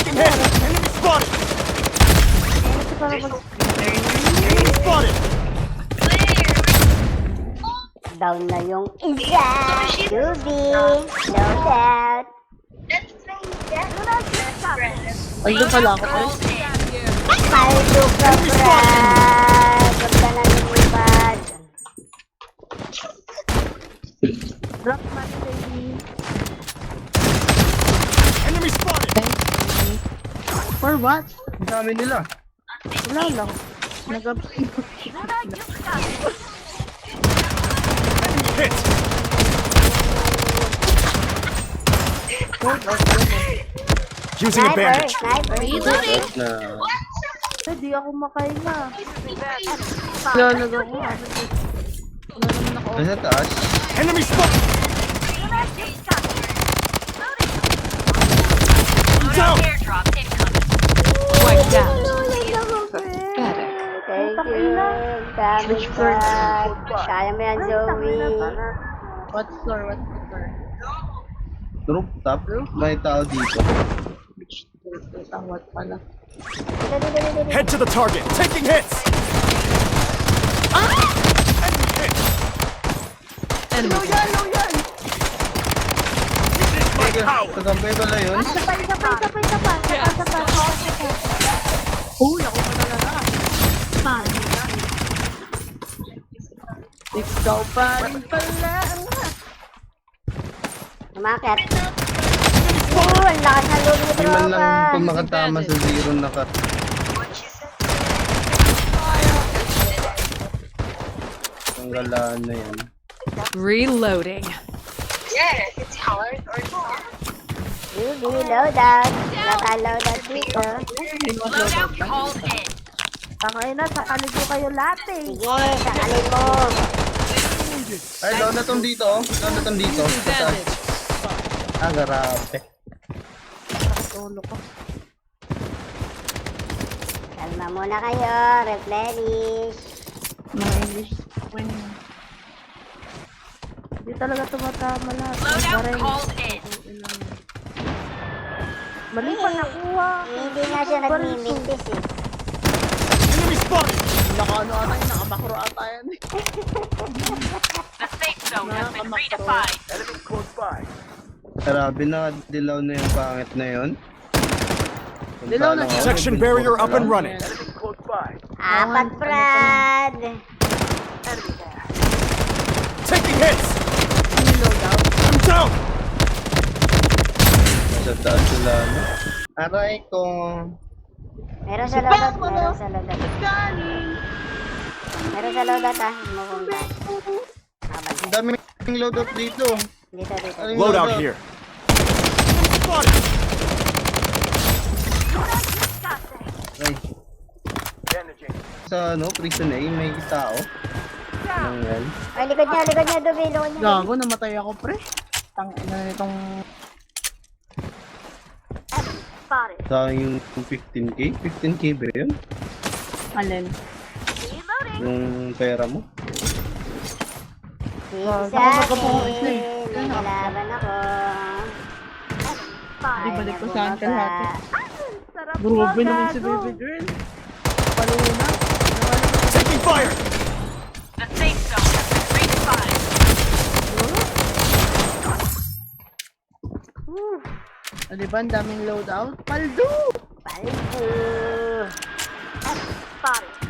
Taking hit! Enemy spotted! Enemy spotted! Down na yung isa. Ruby. No doubt. Ay, doon pala ako, pre. Paldo ka, Brad. Huwag ka na lumipad. Drop money, baby. Enemy spotted! For what? Ang dami nila. Wala lang. Hit! Using a Sniper, bandage. sniper. At na. Hindi ako makahinga. Lalag ako. Wala naman ako. Nasa taas. Enemy spotted! I'm down! Wiped out. Thank you. Dami Brad. Kaya mo yan, Zoe. What floor? What floor? Rooftop. May tao dito. What pala? Head to the target. Taking hits! Enemy hit! Enemy. Kagambay pala yun. Isa pa. Uy, ako pa talaga. Ikaw pa rin pala. Umakit. Ang lakas na loob ni Hindi man lang Tropa. kung makatama sa zero na ka. Ang galaan na yan. Reloading. Ruby, loadout. Naka-loadout dito. Tangay na, sakalid ko kayo lahat eh. Sige, sakalin mo. Ay, law na tong dito. Law na tong dito. Sa taas. Ah, garape. Tulo ko. Kalma muna kayo. Replenish. Mga English. Hindi talaga tumatama lahat. Parang mali pa nakuha. Hindi nga siya nagmimintis eh. Enemy spotted! Naka-ano ata yun, nakamakro ata yan eh. Grabe na, dilaw na yung pangit na yun. Dilaw na siya. Section barrier up and running. Apat, Brad. Taking hits! Loadout. I'm down! Sa taas sila. Aray ko. Meron sa loadout. Meron sa loadout. Galing. Meron sa loadout ah. Mukunda. Ang daming loadout dito. Dito. Ano yung Loadout here. Spotted! Ay. Sa ano, prison A, may tao. Anong yan? Ay, likod niya, Dubi. Likod niya. Gago, namatay ako pre. Tangina nitong... Sa yung 15k? 15k ba yun? Alin? Yung pera mo? Sa Nakakapangit na akin. eh. May kalaban ako. Di balik ko saan ka lahat. Sarap Grabe naman si baby girl. Paluna. Taking fire! O diba, ang daming loadout? Paldo! Paldo.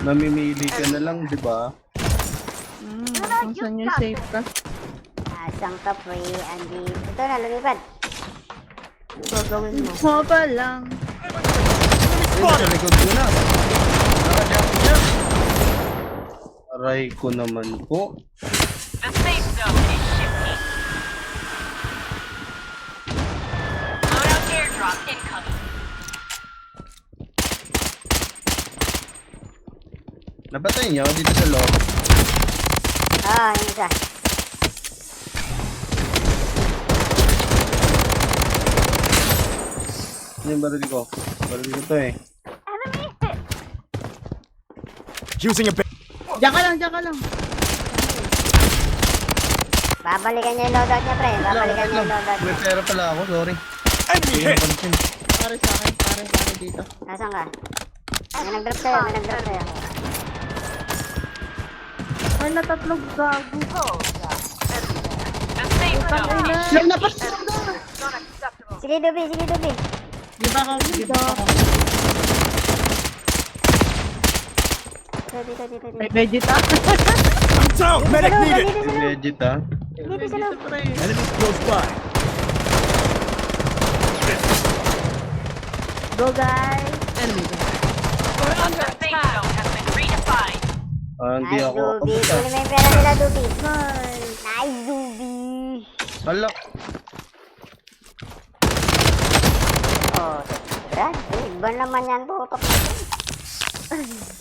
Mamimili ka na lang, di ba? Kung saan yung safe ka? Asang ka free. Andi. Ito na, lumipad. Gagawin mo. Mo pa lang. Ay, sa likod ko na. Nakajump. Aray ko naman po. Napatay niyo dito sa loob. Yung isa. Ano yung baril ko? Baril ko to eh. Using a Diyan ka lang. Babalikan niya yung loadout niya, pre. Babalikan niya yung loadout. May pera pala ako, sorry. enemy Hindi hit! napansin. Pare sa akin, pare. Pare, ako dito. Nasaan ka? May nag-drop sa'yo, may nag-drop sa'yo. Ay, natatlog gago. Sige, Dubi, sige, Dubi. Di ba ako? Dito. May Vegeta. I'm down. Medic needed. Dito sa loob. Legit ah. Dito sa loob. pre. Enemies close by. Go, guys. Enemy down. Hindi Nice, ako. Dubi. Kunin mo yung pera nila, Dubi. Nice, Dubi. Hala. Oh, Brad, iba naman yan, tutok.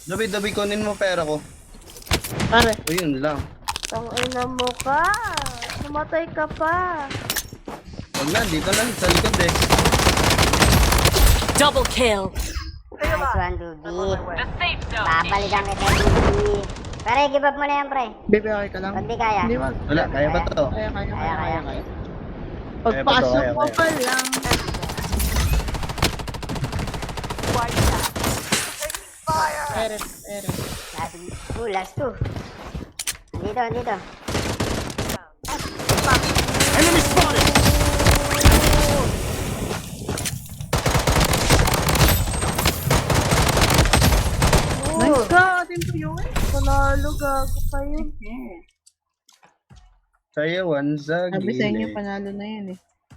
Dabi, kunin mo pera ko. Pare. O yun lang. Tangina mo ka. Namatay ka pa. Wag na, dito lang. Sa likod eh. Double kill. Nice one, Dubi. Babalikan kita, Dubi. Pare, give up mo na yan, pre. Baby, okay ka lang? Pag di kaya. Hindi wag. Wala, kaya ba to? Kaya. Kaya. Pagpasok Kaya, mo kaya. pa lang. Ere. Last two. Andito. Enemy spotted. Nice ka, Team Tuyo eh. Panalo, gago kayo. Sayawan sa Sabi sa inyo, gilid. panalo na yan eh.